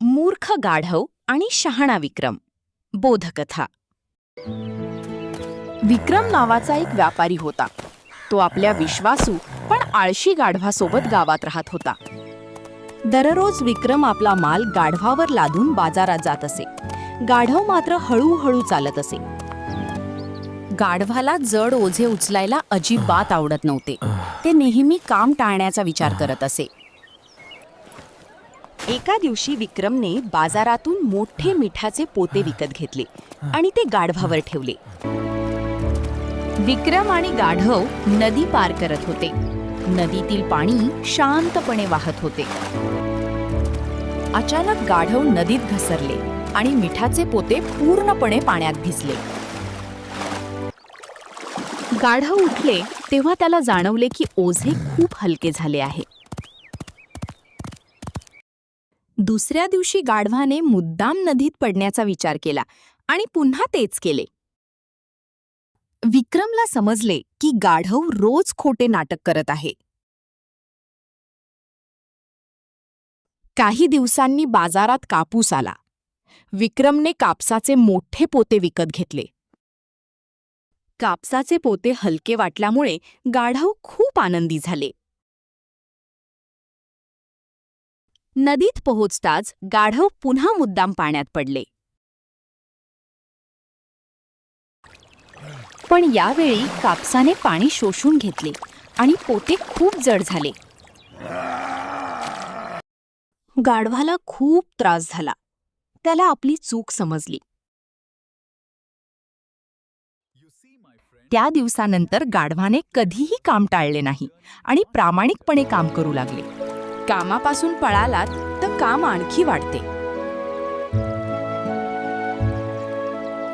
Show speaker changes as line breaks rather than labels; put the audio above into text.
मूर्ख गाढव आणि शहाणा विक्रम. बोधकथा. विक्रम नावाचा एक व्यापारी होता. तो आपल्या विश्वासू पण आळशी गाढवासोबत गावात राहत होता. दररोज विक्रम आपला माल गाढवावर लादून बाजारात जात असे. गाढव मात्र हळूहळू चालत असे. गाढवाला जड ओझे उचलायला अजिबात आवडत नव्हते. ते नेहमी काम टाळण्याचा विचार करत असे. एका दिवशी विक्रमने बाजारातून मोठे मिठाचे पोते विकत घेतले आणि ते गाढवावर ठेवले. विक्रम आणि गाढव नदी पार करत होते. नदीतील पाणी शांतपणे वाहत होते. अचानक गाढव नदीत घसरले आणि मिठाचे पोते पूर्णपणे पाण्यात भिजले. गाढव उठले तेव्हा त्याला जाणवले की ओझे खूप हलके झाले आहे. दुसऱ्या दिवशी गाढवाने मुद्दाम नदीत पडण्याचा विचार केला आणि पुन्हा तेच केले. विक्रमला समजले की गाढव रोज खोटे नाटक करत आहे. काही दिवसांनी बाजारात कापूस आला. विक्रमने कापसाचे मोठे पोते विकत घेतले. कापसाचे पोते हलके वाटल्यामुळे गाढव खूप आनंदी झाले. नदीत पोहोचताच गाढव पुन्हा मुद्दाम पाण्यात पडले. पण यावेळी कापसाने पाणी शोषून घेतले आणि पोते खूप जड झाले. गाढवाला खूप त्रास झाला. त्याला आपली चूक समजली. त्या दिवसानंतर गाढवाने कधीही काम टाळले नाही आणि प्रामाणिकपणे काम करू लागले. कामापासून पळालात तर काम आणखी वाढते.